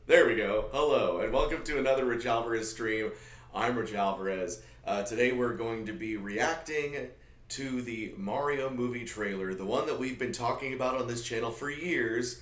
There we go. Hello, and welcome to another RichAlvarez stream. I'm RichAlvarez. Today we're going to be reacting to the Mario movie trailer, the one that we've been talking about on this channel for years.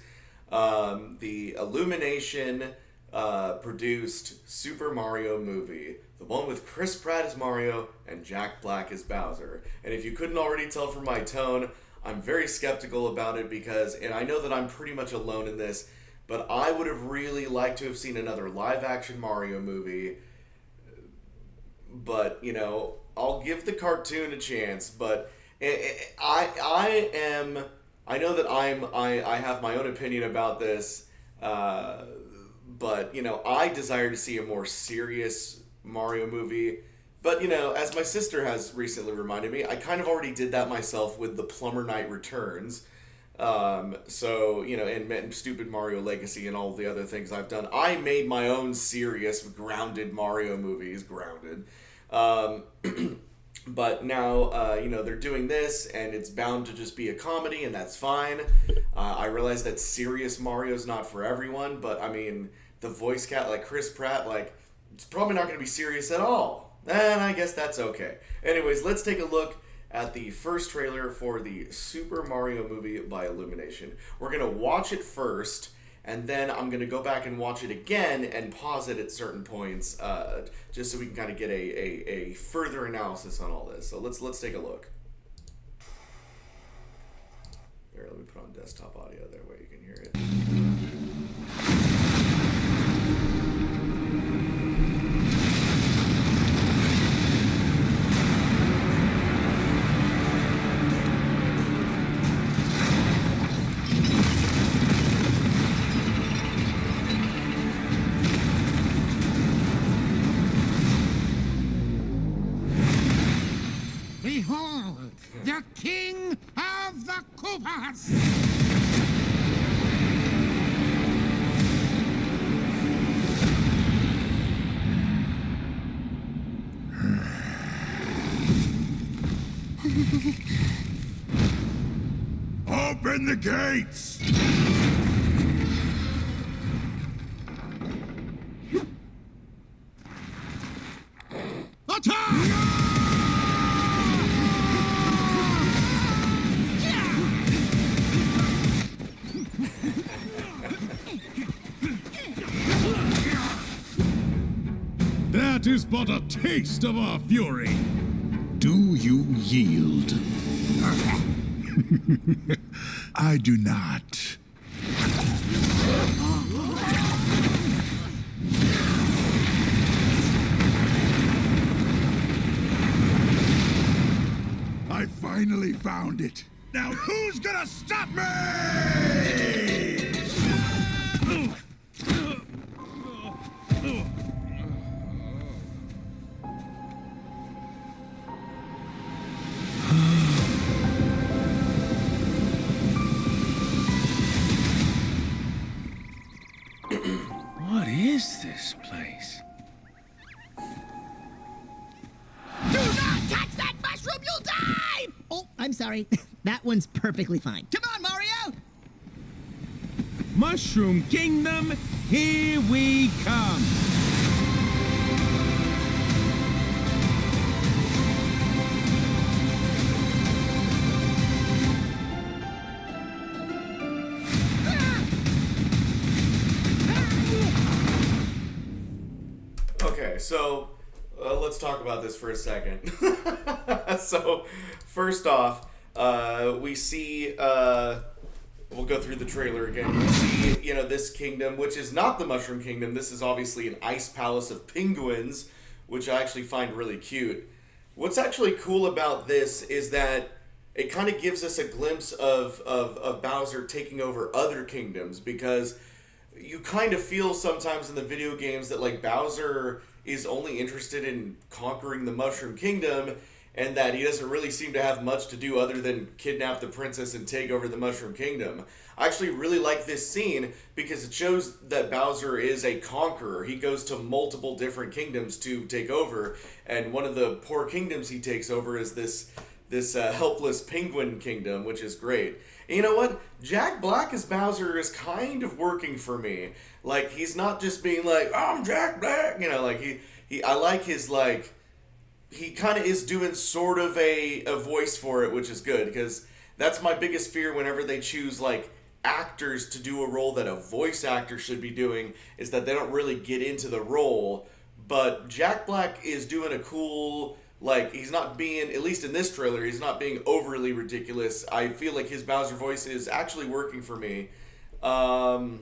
The Illumination produced Super Mario movie. The one with Chris Pratt as Mario and Jack Black as Bowser. And if you couldn't already tell from my tone, I'm very skeptical about it because, and I know that I'm pretty much alone in this, but I would have really liked to have seen another live-action Mario movie. But, you know, I'll give the cartoon a chance. But I know that I have my own opinion about this. But, you know, I desire to see a more serious Mario movie. But, you know, as my sister has recently reminded me, I kind of already did that myself with The Plumber Knight Returns. So, you know, and Stupid Mario Legacy and all the other things I've done. I made my own serious, grounded Mario movies, grounded. But now, you know, they're doing this, and it's bound to just be a comedy, and that's fine. I realize that serious Mario's not for everyone, but, I mean, the voice cat, like Chris Pratt, like, it's probably not going to be serious at all. And I guess that's okay. Anyways, let's take a look at the first trailer for the Super Mario movie by Illumination. We're going to watch it first, and then I'm going to go back and watch it again and pause it at certain points, just so we can kind of get a further analysis on all this. So let's take a look. Here, let me put on desktop audio there where you can hear it. Behold, the king of the Koopas! Open the gates! Attack! That is but a taste of our fury. Do you yield? I do not. I finally found it. Now who's gonna stop me? What is this place? Do not touch that mushroom, you'll die! Oh, I'm sorry. That one's perfectly fine. Come on, Mario! Mushroom Kingdom, here we come! Okay, so let's talk about this for a second. So, first off, we see, we'll go through the trailer again. We see, you know, this kingdom, which is not the Mushroom Kingdom. This is obviously an ice palace of penguins, which I actually find really cute. What's actually cool about this is that it kind of gives us a glimpse of Bowser taking over other kingdoms, because you kind of feel sometimes in the video games that, like, Bowser is only interested in conquering the Mushroom Kingdom, and that he doesn't really seem to have much to do other than kidnap the princess and take over the Mushroom Kingdom. I actually really like this scene because it shows that Bowser is a conqueror. He goes to multiple different kingdoms to take over, and one of the poor kingdoms he takes over is this helpless penguin kingdom, which is great. And you know what? Jack Black as Bowser is kind of working for me. Like, he's not just being like, I'm Jack Black, you know, like I like his, like, he kind of is doing sort of a voice for it, which is good, because that's my biggest fear whenever they choose, like, actors to do a role that a voice actor should be doing, is that they don't really get into the role. But Jack Black is doing a cool, like, he's not being, at least in this trailer, he's not being overly ridiculous. I feel like his Bowser voice is actually working for me. So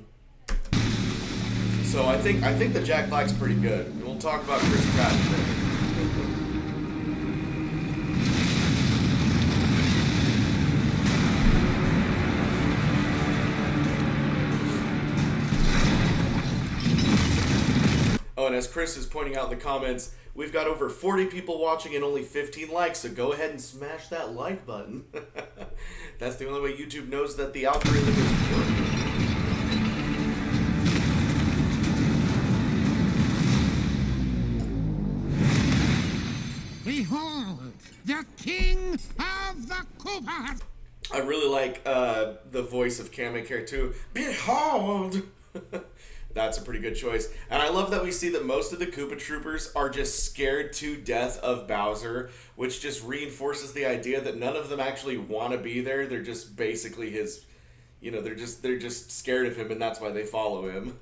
I think that Jack Black's pretty good. We'll talk about Chris Pratt in a minute. Oh, and as Chris is pointing out in the comments, we've got over 40 people watching and only 15 likes, so go ahead and smash that like button. That's the only way YouTube knows that the algorithm is working. Behold, the king of the Koopas! I really like the voice of Kamek here too. Behold! That's a pretty good choice. And I love that we see that most of the Koopa Troopers are just scared to death of Bowser, which just reinforces the idea that none of them actually want to be there. They're just basically his, you know, they're just scared of him, and that's why they follow him.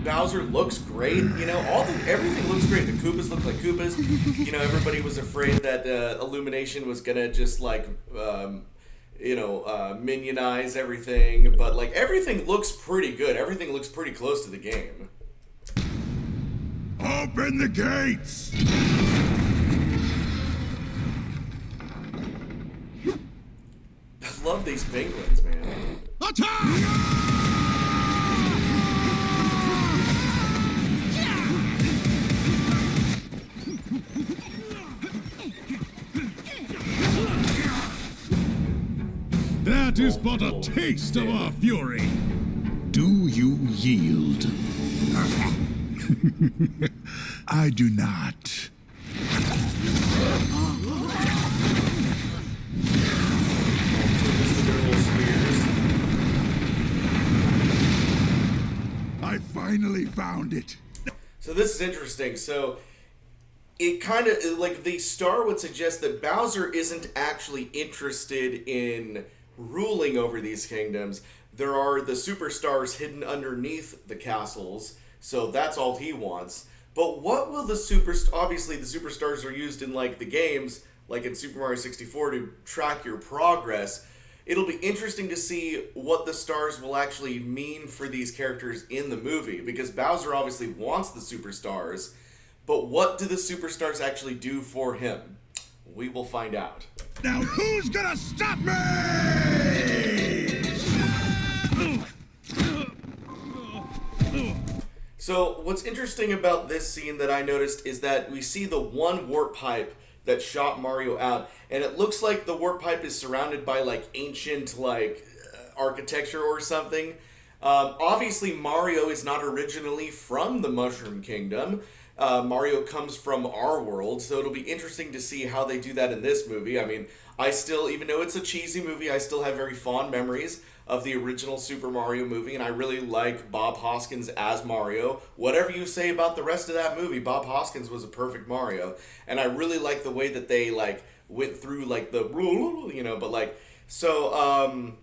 Bowser looks great, you know, everything looks great. The Koopas look like Koopas. You know, everybody was afraid that Illumination was gonna just like, minionize everything, but like everything looks pretty good. Everything looks pretty close to the game. Open the gates! I love these penguins, man. Attack! That is but a taste of our fury. Do you yield? I do not. I finally found it. So this is interesting. So it kind of, like, the star would suggest that Bowser isn't actually interested in ruling over these kingdoms. There are the superstars hidden underneath the castles, so that's all he wants. But what will obviously the superstars are used in, like, the games, like in Super Mario 64, to track your progress. It'll be interesting to see what the stars will actually mean for these characters in the movie, because Bowser obviously wants the superstars, but what do the superstars actually do for him? We will find out. Now who's gonna stop me? So what's interesting about this scene that I noticed is that we see the one warp pipe that shot Mario out, and it looks like the warp pipe is surrounded by like ancient architecture or something. Obviously Mario is not originally from the Mushroom Kingdom. Mario comes from our world, so it'll be interesting to see how they do that in this movie. I mean, I still, even though it's a cheesy movie, I still have very fond memories of the original Super Mario movie, and I really like Bob Hoskins as Mario. Whatever you say about the rest of that movie, Bob Hoskins was a perfect Mario, and I really like the way that they, like, went through, like, the, you know, but, like, so,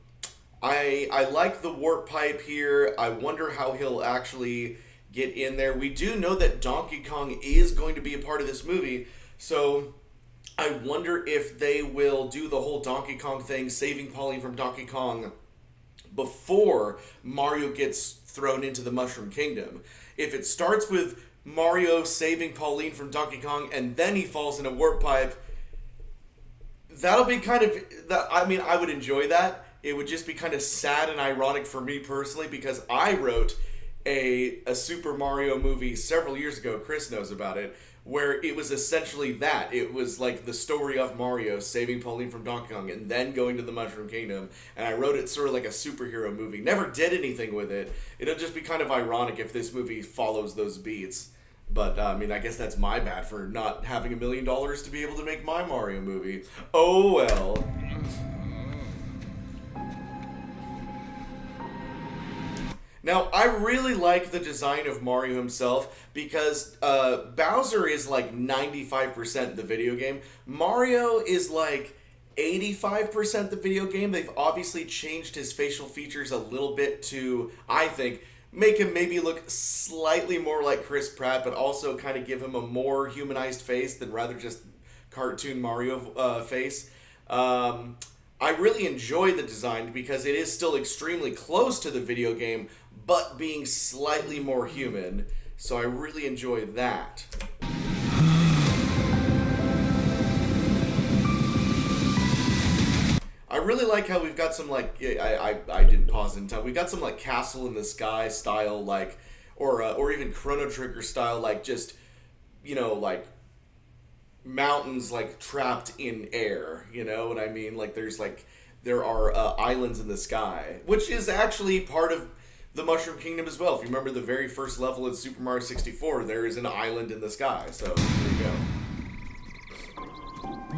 I like the warp pipe here. I wonder how he'll actually get in there. We do know that Donkey Kong is going to be a part of this movie, so I wonder if they will do the whole Donkey Kong thing, saving Pauline from Donkey Kong, before Mario gets thrown into the Mushroom Kingdom. If it starts with Mario saving Pauline from Donkey Kong and then he falls in a warp pipe, that'll be kind of, I mean, I would enjoy that. It would just be kind of sad and ironic for me personally, because I wrote a Super Mario movie several years ago. Chris knows about it, where it was essentially that. It was like the story of Mario saving Pauline from Donkey Kong and then going to the Mushroom Kingdom. And I wrote it sort of like a superhero movie. Never did anything with it. It'll just be kind of ironic if this movie follows those beats. But, I mean, I guess that's my bad for not having $1 million to be able to make my Mario movie. Oh, well. Now, I really like the design of Mario himself because Bowser is like 95% the video game. Mario is like 85% the video game. They've obviously changed his facial features a little bit to, I think, make him maybe look slightly more like Chris Pratt, but also kind of give him a more humanized face than rather just cartoon Mario face. I really enjoy the design because it is still extremely close to the video game, but being slightly more human. So I really enjoy that. I really like how we've got some, like, I didn't pause in time. We've got some, like, Castle in the Sky style, like, or even Chrono Trigger style, like, just, you know, like, mountains, like, trapped in air, you know what I mean? Like, there are islands in the sky, which is actually part of the Mushroom Kingdom as well. If you remember the very first level in Super Mario 64, there is an island in the sky, so there you go.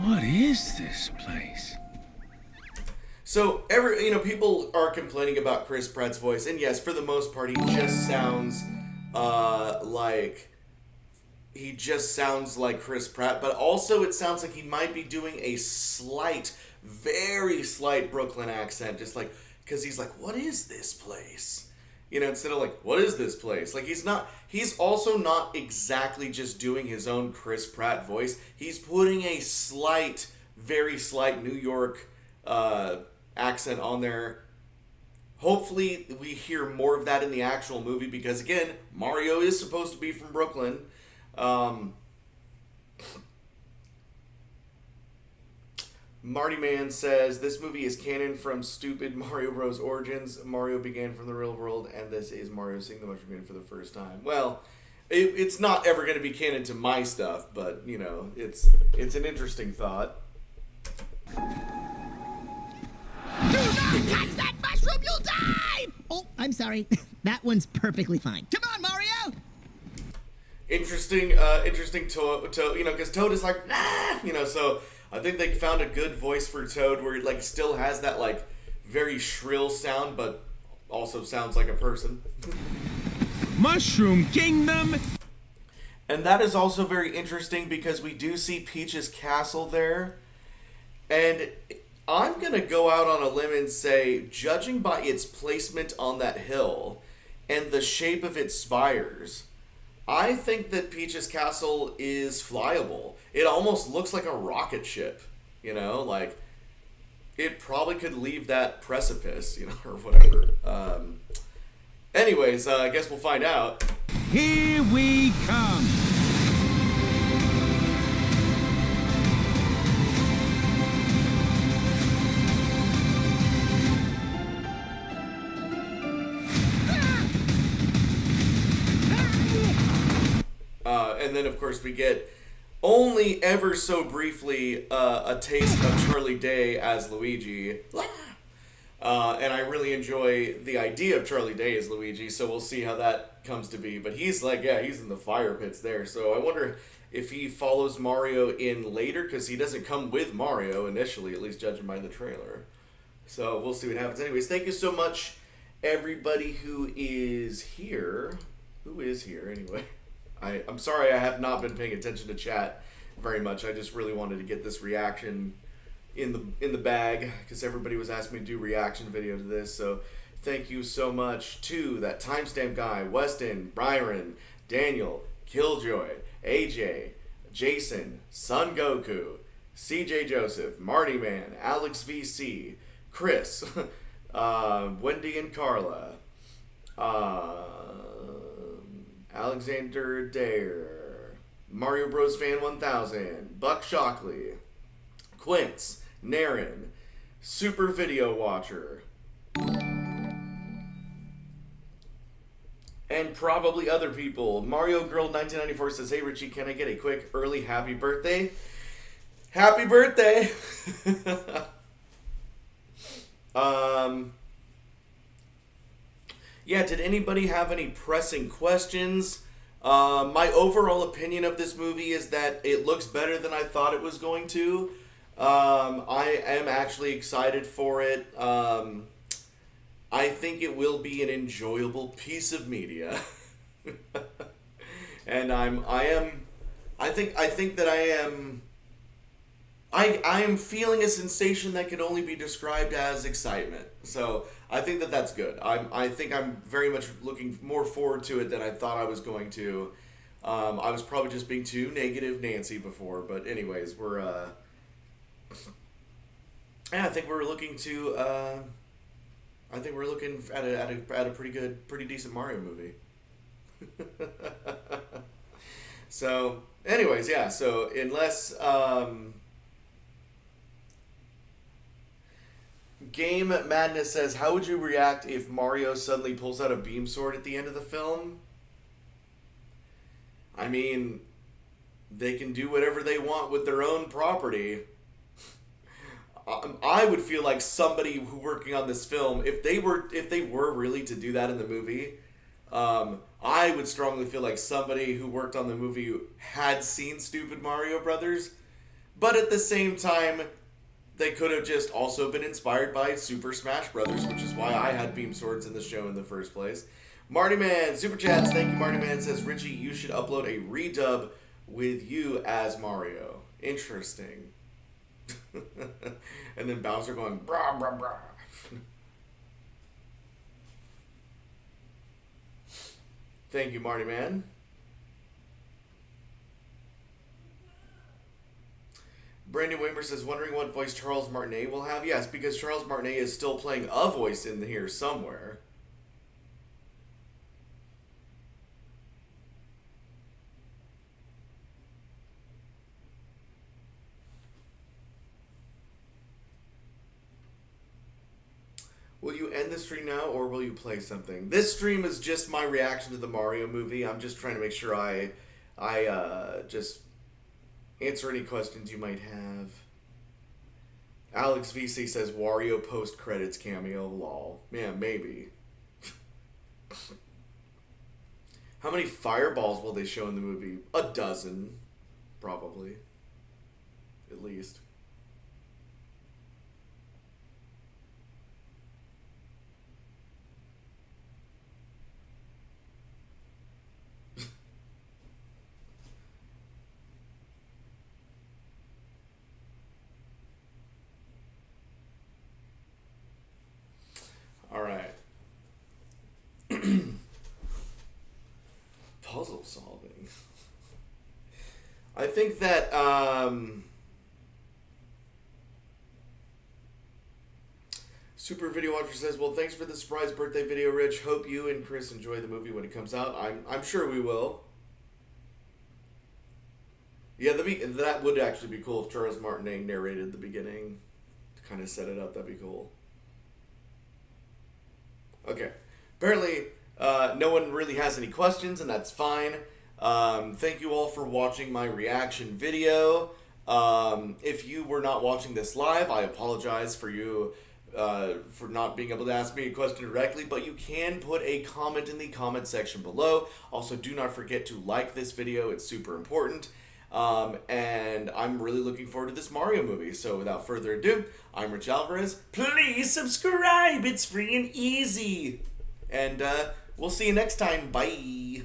What is this place? So, people are complaining about Chris Pratt's voice, and yes, for the most part, he just sounds like Chris Pratt, but also it sounds like he might be doing a very slight Brooklyn accent, just like, because he's like, what is this place? You know, instead of like, what is this place? Like, he's also not exactly just doing his own Chris Pratt voice. He's putting a very slight New York accent on there. Hopefully we hear more of that in the actual movie because, again, Mario is supposed to be from Brooklyn. Marty Man says, this movie is canon from stupid Mario Bros. Origins. Mario began from the real world, and this is Mario seeing the Mushroom Kingdom for the first time. Well, it's not ever going to be canon to my stuff, but, you know, it's an interesting thought. Do not touch that mushroom, you'll die! Oh, I'm sorry. That one's perfectly fine. Come on, Mario! Interesting Toad, you know, because Toad is like, ah, you know, so I think they found a good voice for Toad where it, like, still has that, like, very shrill sound, but also sounds like a person. Mushroom Kingdom! And that is also very interesting because we do see Peach's castle there, and I'm going to go out on a limb and say, judging by its placement on that hill and the shape of its spires, I think that Peach's castle is flyable. It almost looks like a rocket ship, you know? Like, it probably could leave that precipice, you know, or whatever. Anyways, I guess we'll find out. Here we come! And then, of course, we get only ever so briefly a taste of Charlie Day as Luigi. And I really enjoy the idea of Charlie Day as Luigi, so we'll see how that comes to be. But he's like, yeah, he's in the fire pits there. So I wonder if he follows Mario in later, because he doesn't come with Mario initially, at least judging by the trailer. So we'll see what happens. Anyways, thank you so much, everybody who is here. Who is here, anyway? I'm sorry I have not been paying attention to chat very much. I just really wanted to get this reaction in the bag because everybody was asking me to do reaction video to this. So thank you so much to that timestamp guy, Weston, Byron, Daniel, Killjoy, AJ, Jason, Son Goku, CJ Joseph, Marty Man, Alex VC, Chris, Wendy and Carla, Alexander Dare, Mario Bros. Fan 1000, Buck Shockley, Quince, Naren, Super Video Watcher, And probably other people. Mario Girl 1994 says, "Hey Richie, can I get a quick early happy birthday?" Happy birthday! Yeah, did anybody have any pressing questions? My overall opinion of this movie is that it looks better than I thought it was going to. I am actually excited for it. I think it will be an enjoyable piece of media. And I am feeling a sensation that could only be described as excitement. So I think that that's good. I think I'm very much looking more forward to it than I thought I was going to. I was probably just being too negative Nancy before, but anyways, I think we're looking at a pretty decent Mario movie. So, anyways, yeah. So unless Game Madness says, "How would you react if Mario suddenly pulls out a beam sword at the end of the film?" I mean, they can do whatever they want with their own property. I would feel like somebody who working on this film, if they were really to do that in the movie, I would strongly feel like somebody who worked on the movie had seen Stupid Mario Brothers, but at the same time, they could have just also been inspired by Super Smash Brothers, which is why I had beam swords in the show in the first place. Marty Man, Super Chats, thank you, Marty Man, says, "Richie, you should upload a redub with you as Mario." Interesting. And then Bowser going, "Brah, brah, brah." Thank you, Marty Man. Brandon Weimer says, "Wondering what voice Charles Martinet will have?" Yes, because Charles Martinet is still playing a voice in here somewhere. Will you end the stream now, or will you play something? This stream is just my reaction to the Mario movie. I'm just trying to make sure I just answer any questions you might have. Alex VC says, "Wario post-credits cameo, lol." Yeah, maybe. How many fireballs will they show in the movie? A dozen, probably. At least. All right. Puzzle solving. I think that Super Video Watcher says, "Well, thanks for the surprise birthday video, Rich. Hope you and Chris enjoy the movie when it comes out." I'm sure we will. Yeah, that would actually be cool if Charles Martinet narrated the beginning to kind of set it up. That'd be cool. Okay. Apparently, no one really has any questions, and that's fine. Thank you all for watching my reaction video. If you were not watching this live, I apologize for you for not being able to ask me a question directly, but you can put a comment in the comment section below. Also, do not forget to like this video. It's super important. And I'm really looking forward to this Mario movie. So without further ado, I'm Rich Alvarez. Please subscribe. It's free and easy. And we'll see you next time. Bye.